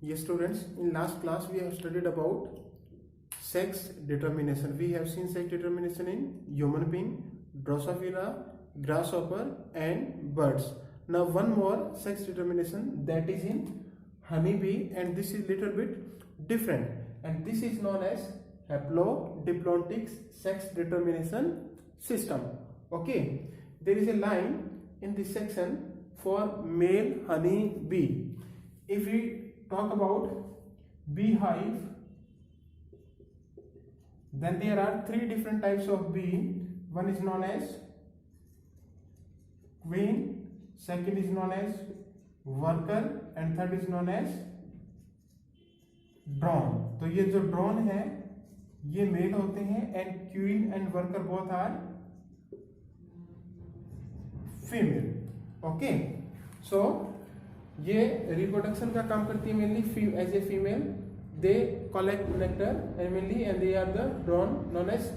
Yes, students, in last class we have studied about sex determination. We have seen sex determination in human being, Drosophila, grasshopper and birds. Now one more sex determination, that is in honeybee, and this is little bit different, and this is known as haplodiploidic sex determination system. Okay, there is a line in this section for male honey bee. If we talk about beehive, then there are three different types of bee. One is known as queen, second is known as worker, and third is known as drone. तो ये जो drone है ये male होते हैं, and queen and worker both are female. Okay, so ये reproduction का काम करती है mainly as a female. They collect nectar animally and they are the drone known as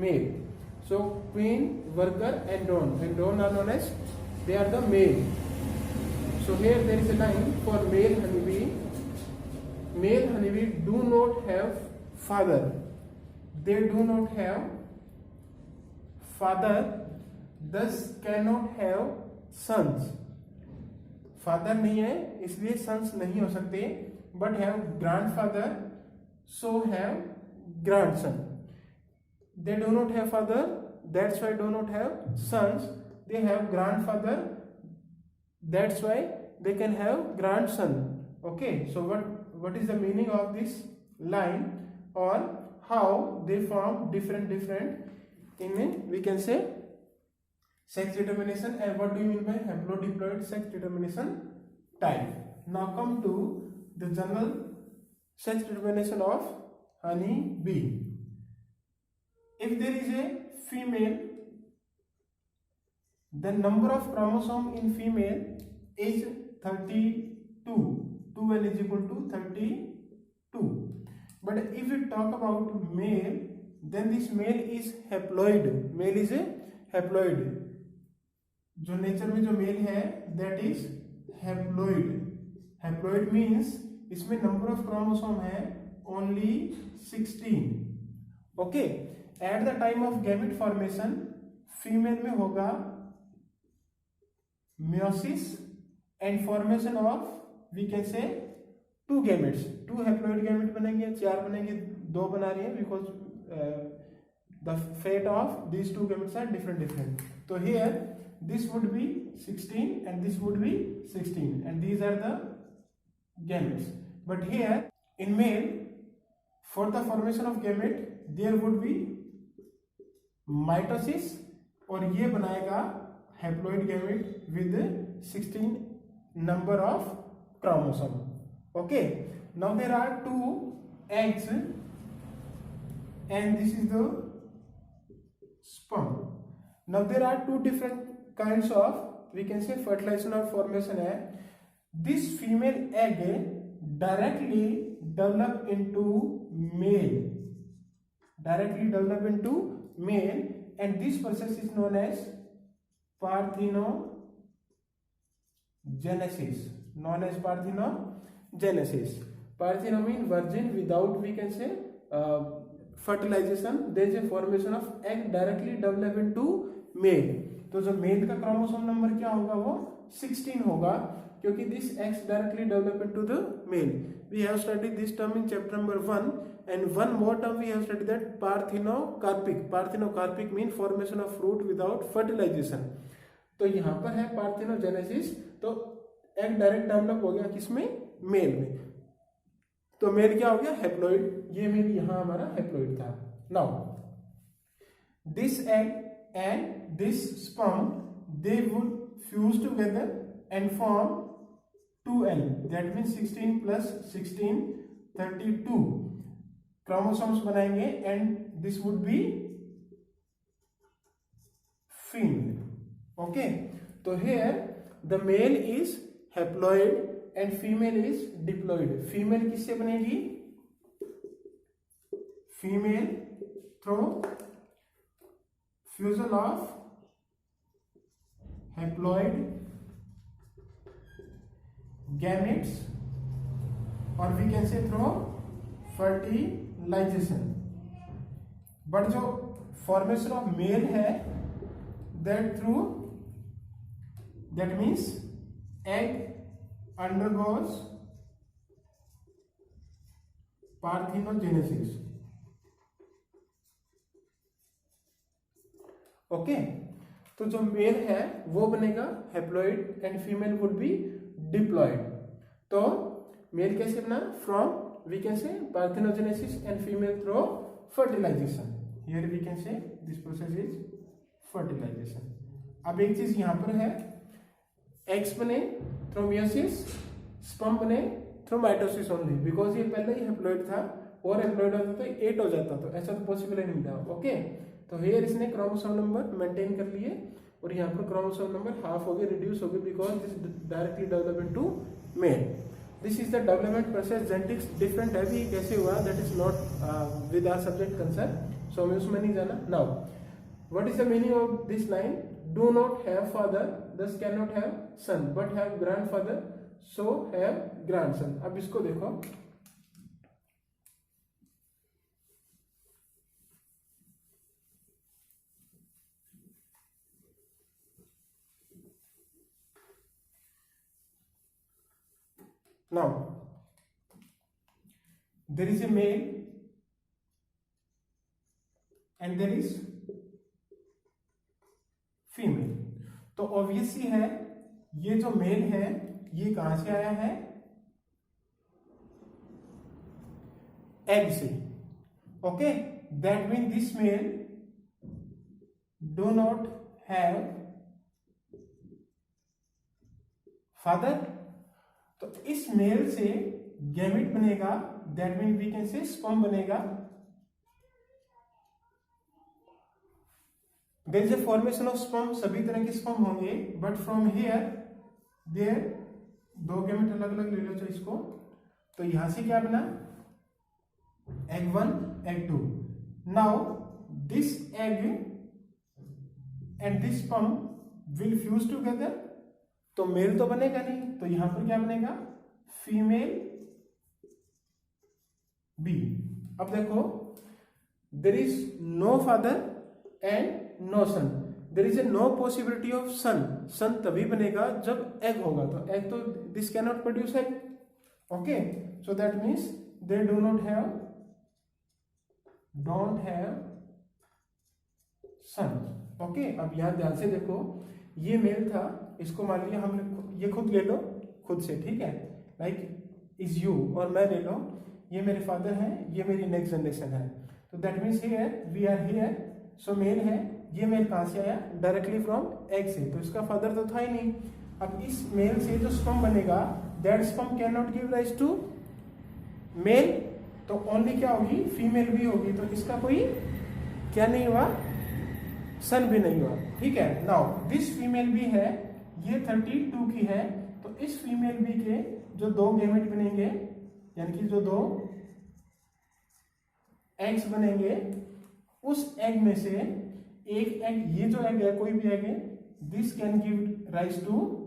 male. So queen, worker and drone are known as they are the male. So here there is a line for male honeybee. Male honeybee do not have father. They do not have father, thus cannot have sons. Father नहीं है इसलिए sons नहीं हो सकते, but have grandfather, so have grandson. They do not have father, that's why do not have sons. They have grandfather, that's why they can have grandson. Okay, so what is the meaning of this line, or how they form different in we can say sex determination, and what do you mean by haplodiploid sex determination type. Now come to the general sex determination of honey bee. If there is a female, the number of chromosome in female is 32. 2n is equal to 32. But if we talk about male, then this male is haploid. Male is a haploid. जो nature में जो male है that is haploid. Haploid means इसमें number of chromosome है only 16. Okay, at the time of gamete formation, female में होगा meiosis and formation of we can say two gametes. Two haploid gamete बनेंगे, 4 बनेंगे, 2 बना रही है, because the fate of these two gametes are different. So here this would be 16 and this would be 16, and these are the gametes. But here in male, for the formation of gamete there would be mitosis, और ये बनाएगा haploid gamete with 16 number of chromosome. Okay, now there are two eggs and this is the sperm. Now there are two different kinds of we can say fertilization or formation है. This female egg directly develop into male, and this process is known as parthenogenesis. Partheno means virgin without we can say fertilization. There is a formation of egg directly develop into male. तो जो mail का chromosome number क्या होगा, वो 16 होगा, क्योंकि this eggs directly develop into the male. We have studied this term in chapter number 1, and one more term we have studied, that parthenocarpic. Parthenocarpic means formation of fruit without fertilization. तो यहाँ पर है parthenogenesis, तो egg direct develop हो गया किसमें, mail में. तो मेल क्या हो गया, हैप्लॉइड. ये मेल यहाँ हमारा हैप्लॉइड था. Now this egg and this sperm they would fuse together and form 2n. That means 16 plus 16 32 chromosomes बनाएंगे, and this would be female. Okay, so here the male is haploid and female is diploid. Female किससे बनेगी, female through fusion of haploid gametes और we can say through fertilization. But जो formation of male है that means egg undergoes parthenogenesis। Okay, तो जो male है वो बनेगा haploid and female would be diploid. तो मेल कैसे बना? From we can say parthenogenesis and female through fertilization. Here we can say this process is fertilization. अब एक चीज यहां पर है, एग्स बने थ्रू मियोसिस, स्पर्म बने थ्रू माइटोसिस ओनली, बिकॉज ये पहले ही हैप्लॉइड था और हैप्लॉइड होता तो 8 हो जाता, तो ऐसा तो पॉसिबल ही नहीं था। ओके, तो हियर इसने क्रोमोसोम नंबर मेंटेन कर लिए और यहाँ पर क्रोमोसोम नंबर हाफ हो गए, रिड्यूस हो गए, because this directly develop into male. This is the development process. Genetics different है भी कैसे हुआ, that is not with our subject concern, so हमें उसमें नहीं जाना। Now what is the meaning of this line? Do not have father thus can not have son, but have grandfather so have grandson. अब इसको देखो, now there is a male and there is female. तो obviously है ये जो male है ये कहां से आया है? एग से। Okay, that mean this male do not have father. तो इस मेल से गैमेट बनेगा, that mean we can say sperm बनेगा। There is a formation of sperm, सभी तरह के स्पर्म होंगे, बट फ्रॉम हियर देयर दो गैमेट अलग अलग ले लो तो इसको, तो यहां से क्या बना? Egg 1 egg 2। Now this egg and this sperm will fuse together, तो मेल तो बनेगा नहीं, तो यहां पर क्या बनेगा? Female bee. अब देखो, there is no father and no son, there is a no possibility of son. Son तभी बनेगा जब एग होगा, तो एग तो this can not produce egg. Okay, so that means they don't have son. Okay, अब यहां ध्यान से देखो, ये मेल था, इसको मान लिया हमने, ये खुद ले लो खुद से, ठीक है, लाइक इज यू, और मैं ले लो, ये मेरे फादर हैं, ये मेरी नेक्स्ट जनरेशन है। तो that means here we are here, so male है, ये मेल कहां से आया? डायरेक्टली फ्रॉम एग से, तो इसका फादर तो था ही नहीं। अब इस मेल से जो स्पर्म बनेगा, that sperm can not give rise to male, तो ओनली क्या होगी? फीमेल भी होगी, तो इसका कोई क्या नहीं हुआ? सन भी नहीं हुआ। ठीक है, नाउ दिस फीमेल भी है, ये 32 की है, तो इस फीमेल बी के जो दो गैमेट बनेंगे, यानी कि जो दो एग्स बनेंगे, उस एग में से एक एग, ये जो एग है, कोई भी एग है, this can give rise to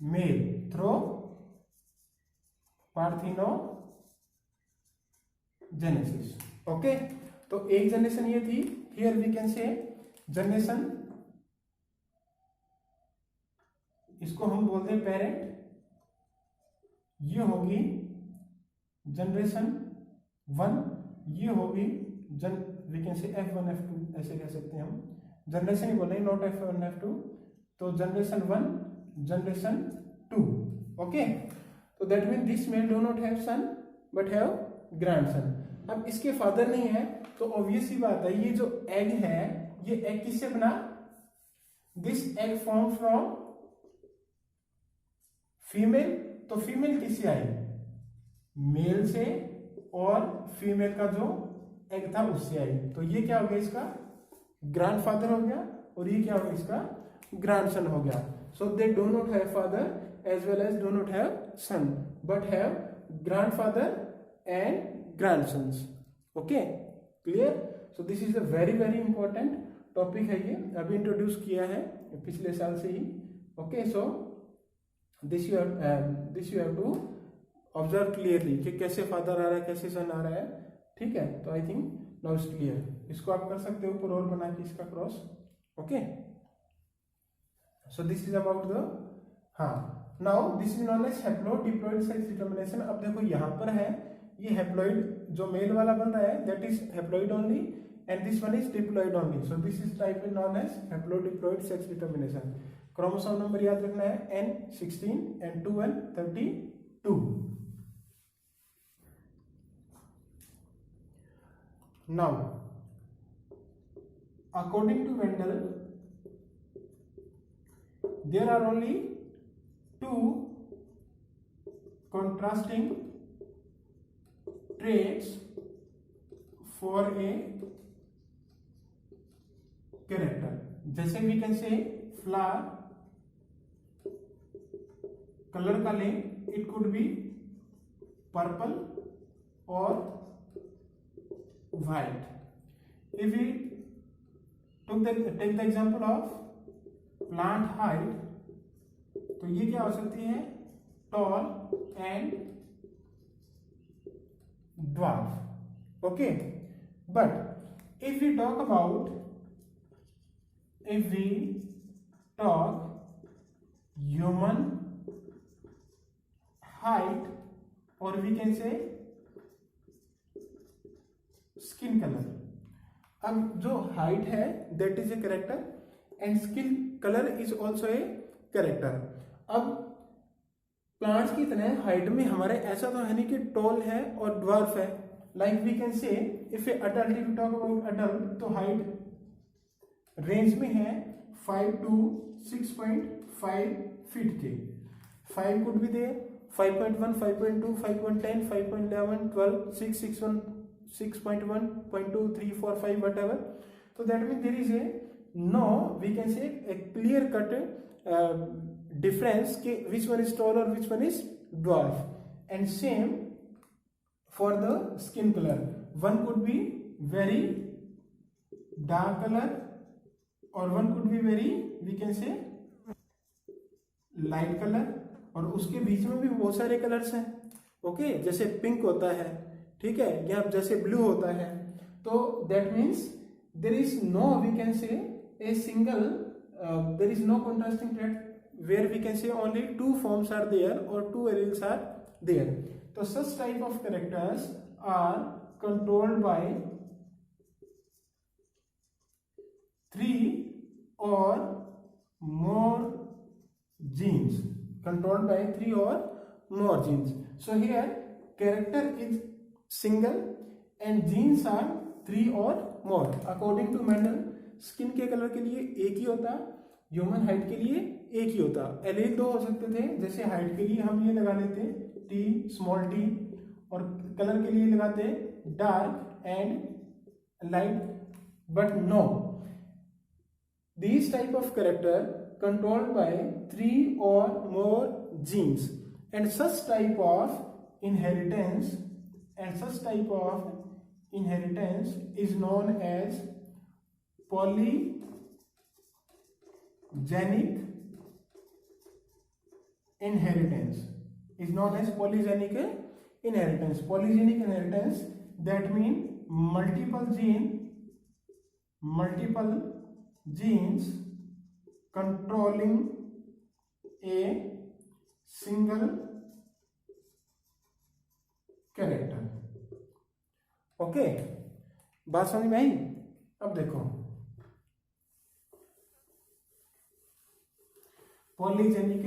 male through parthenogenesis. Okay, तो एक जनरेशन ये थी, here we can say generation, इसको हम बोलते हैं पेरेंट, ये होगी जनरेशन 1, ये होगी वी कैन से F1 F2, ऐसे कह सकते हैं हम, जनरेशन ही बोलेंगे, नॉट F1 F2, तो जनरेशन 1 जनरेशन 2। ओके, तो that mean this male do not have son but have grandson. अब इसके फादर नहीं है, तो ऑब्वियस ही बात है, ये जो एग है, ये एग किससे बना? This egg form from female, तो फीमेल किससे आई? मेल से, और फीमेल का जो एग था उससे आई, तो ये क्या हो गया? इसका ग्रैंडफादर हो गया, और ये क्या हो गया? इसका ग्रैंडसन हो गया। So they do not have father as well as do not have son, but have grandfather and grandsons। Okay, clear? So this is a very very important topic है, ये अभी इंट्रोड्यूस किया है पिछले साल से ही। Okay, so this you have to observe clearly कि कैसे फादर आ रहा है, कैसे सन आ रहा है, ठीक है। तो I think now it's clear. इसको आप कर सकते हो ऊपर और बना के इसका cross, okay. So this is about the, हाँ, now this is known as haplodiploid sex determination. अब देखो यहाँ पर है ये हैप्लॉइड जो मेल वाला बन रहा है that is haploid only and this one is diploid only. So this is type known as haplodiploid sex determination. Chromosome number याद रखना है N16, N2 and 32। Now, according to Mendel, there are only two contrasting traits for a character. जैसे we can say flower, color का ले, it could be purple or white. If we take the example of plant height, तो ये क्या हो सकती है, tall and dwarf, okay. But if we talk about human height, or we can say skin colour, अब जो height है that is a character and skin colour is also a character. अब प्लांट्स की तरह हाइट में हमारे ऐसा तो है नहीं कि टॉल है और ड्वार्फ है। Like we can say if a adult, if you talk about adult, तो हाइट रेंज में है 5 to 6.5 फीट के। 5 could be there, 5.1, 5.2, 5.10, 5.11, 12, 6, 6.1, 6.1, 0.2, 3, 4, 5, whatever. So that means there is we can say a clear cut difference which one is tall or which one is dwarf. And same for the skin color. One could be very dark color or one could be very, we can say, light color, और उसके बीच में भी बहुत सारे colours हैं, okay. जैसे pink होता है, ठीक है, या जैसे ब्लू होता है। तो that means there is no, we can say a single, there is no contrasting trait where we can say only 2 forms are there और 2 एलील्स आर देयर। तो such type of characters are controlled by 3 or more genes, controlled by 3 or more genes. So here character is single and genes are 3 or more. According to Mendel, skin के colour के लिए एक ही होता, human height के लिए एक ही होता। Allele 2 हो सकते थे, जैसे हाइट के लिए हम ये लगा लेते T, स्मॉल t, और कलर के लिए लगाते dark and light. But no, these type of character controlled by 3 or more genes, and such type of inheritance is known as polygenic inheritance. Polygenic inheritance, that mean multiple genes controlling a single character, okay. बात समझ में आई? अब देखो polygenic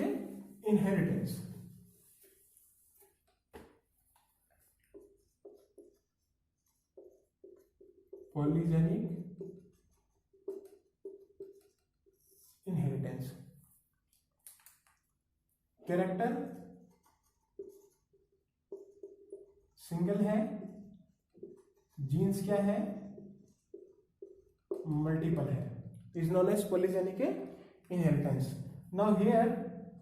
inheritance, polygenic inheritance, character single है, genes क्या है, multiple है, is known as polygenic inheritance. Now here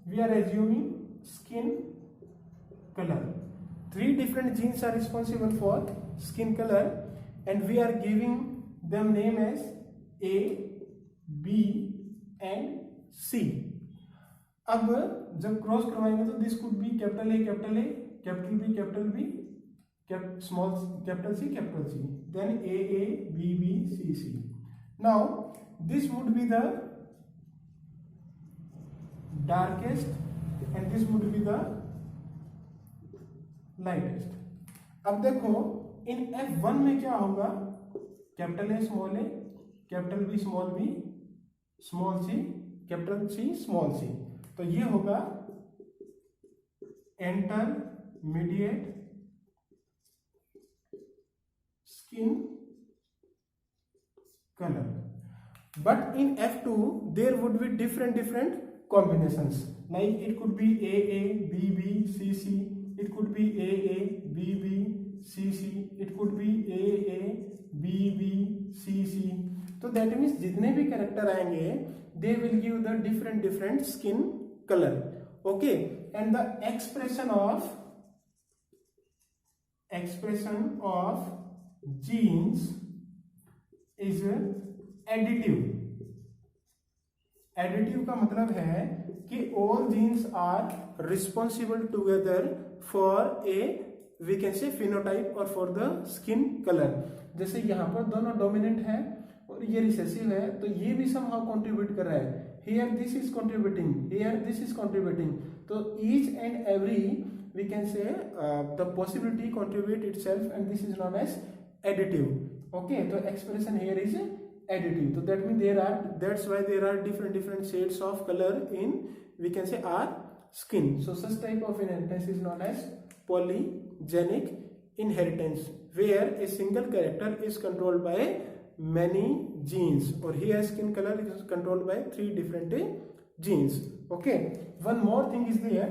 we are assuming skin colour. 3 different genes are responsible for skin color and we are giving them name as A, B and C. अब जब cross करवाएंगे तो this could be capital A capital A, capital B capital B, small capital C, then A B B C C. Now this would be the darkest and this would be the lightest. अब देखो इन F1 में क्या होगा, capital A small A, capital B small C, capital C small C. तो ये होगा intermediate skin color. But in F2 there would be different combinations, like it could be AA, BB, CC, it could be AA, BB, CC, it could be AA, BB, CC. तो that means जितने भी character आएंगे they will give the different skin color. Okay, and the expression of genes is additive. Additive का मतलब है कि all genes are responsible together for a we can say phenotype or for the skin color. जैसे यहाँ पर दोनों dominant है और ये रिसेसिव है, तो ये भी somehow contribute कर रहा है. Here this is contributing, here this is contributing. तो each and every we can say the possibility contribute itself and this is known as additive. Okay, so expression here is additive. So that means that's why there are different shades of color in we can say our skin. So such type of inheritance is known as polygenic inheritance, where a single character is controlled by many genes, or here skin color is controlled by 3 different genes. Okay, one more thing is there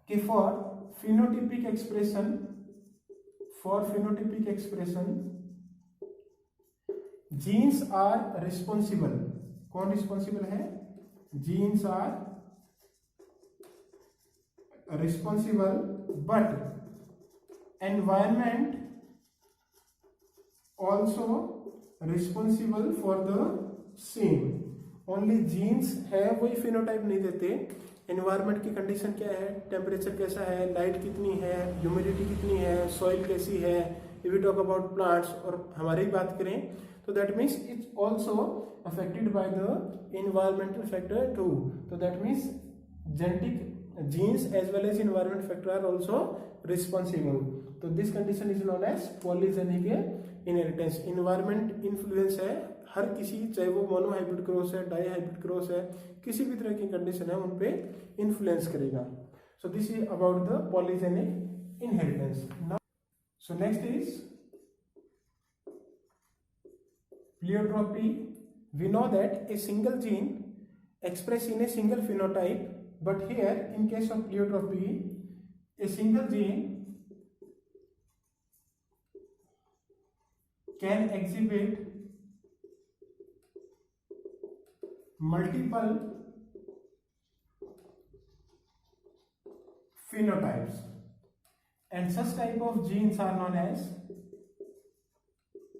कि for phenotypic expression genes are responsible. कौन responsible है? Genes are responsible, but environment also responsible for the same. Only genes है वही phenotype नहीं देते. Environment की condition क्या है, टेम्परेचर कैसा है, लाइट कितनी है, ह्यूमिडिटी कितनी है, सॉइल कैसी है, if we talk about plants और हमारी बात करें तो that means it's also affected by the environmental factor too. तो that means genetic genes as well as environment factor are also responsible. तो this condition is known as polygenic inheritance. Environment influence है हर किसी, चाहे वो monohybrid cross है, dihybrid cross है, किसी भी तरह की कंडीशन है उन पे इन्फ्लुएंस करेगा. सो this is about the polygenic inheritance. So next is pleiotropy. We know that a single gene expressed in a single phenotype, but here in case of pleiotropy a single gene can exhibit multiple phenotypes, and such type of genes are known as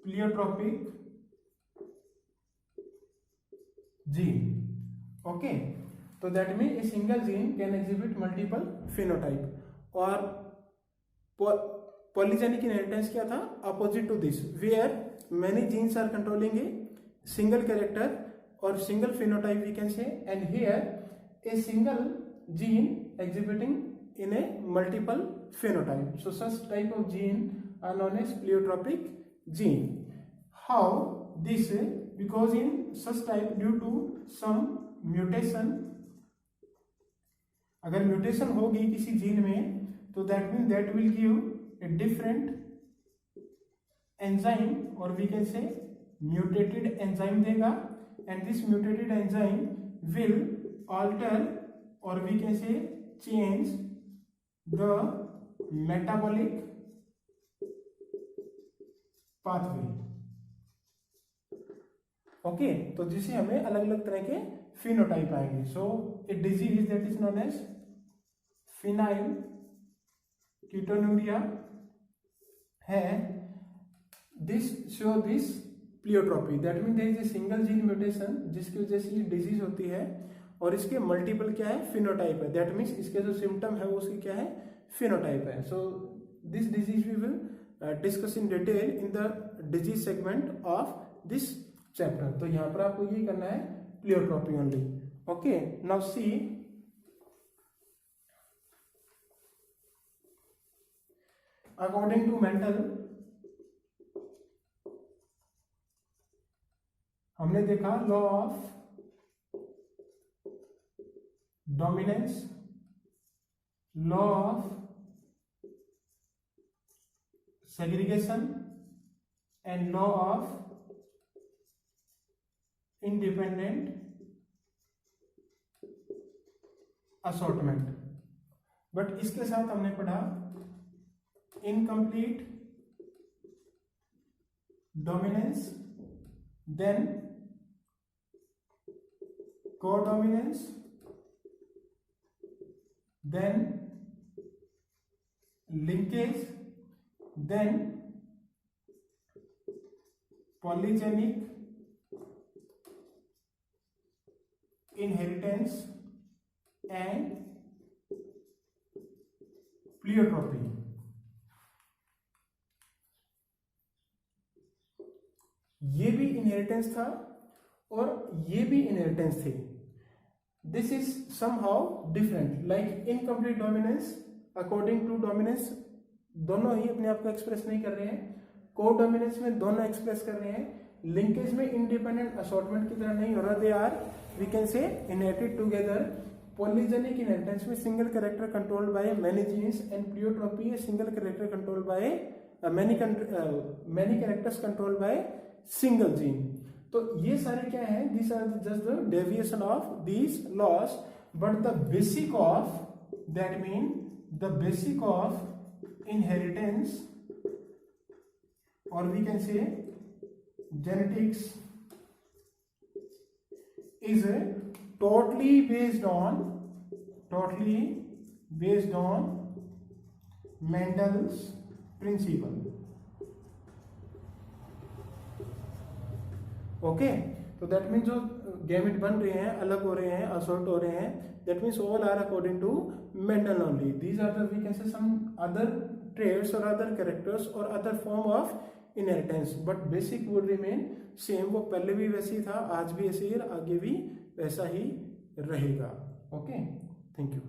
pleiotropic gene. Okay, so that means a single gene can exhibit multiple phenotype. और polygenic inheritance क्या था, opposite to this, where many genes are controlling a single character or single phenotype we can say, and here a single gene exhibiting in a multiple phenotype. So such type of gene are known as pleiotropic gene. How this? Because in such type, due to some mutation, अगर mutation होगी किसी gene में तो that mean that will give a different enzyme, और we can say mutated enzyme देगा, and this mutated enzyme will alter और we can say change the metabolic pathway. Okay, तो जिससे हमें अलग अलग तरह के फिनोटाइप आएंगे. So a disease that is known as phenylketonuria है. This show this pleiotropy, that mean there is a single gene mutation जिसकी वजह से ये डिजीज होती है, और इसके मल्टीपल क्या है, फिनोटाइप है। दैट मीन्स इसके जो सिम्टम है वो उसकी क्या है, फिनोटाइप है। So this disease we will discuss in detail in the disease segment of this chapter. तो यहाँ पर आपको ये करना है, pleiotropy only. Okay, now see according to Mendel, हमने देखा law of dominance, law of segregation and law of independent assortment। बट इसके साथ हमने पढ़ा incomplete dominance, then codominance, then linkage, then polygenic inheritance and pleiotropy। ये भी इनहेरिटेंस था और ये भी इनहेरिटेंस थी। This is somehow different, like incomplete dominance according to dominance दोनों ही अपने आप को एक्सप्रेस नहीं कर रहे हैं, को डोमिनेंस में दोनों एक्सप्रेस कर रहे हैं, लिंकेज में इंडिपेंडेंट असॉर्टमेंट की तरह नहीं हो रहा, they are we can say inherited together. Polygenic inheritance में single character controlled by many genes and pleiotropy है single character controlled by many characters controlled by single gene. तो ये सारे क्या है, these are just the deviation of these laws, but the basic of that mean the basic of inheritance or we can say genetics is totally based on Mendel's principle। Okay, तो that means जो gamete बन रहे हैं, अलग हो रहे हैं, assort हो रहे हैं, that means all are according to Mendel only। These are the we can say some other traits or other characters or other form of inheritance, but basic would remain same। वो पहले भी वैसे ही था, आज भी ऐसे ही, आगे भी वैसा ही रहेगा। Okay, thank you.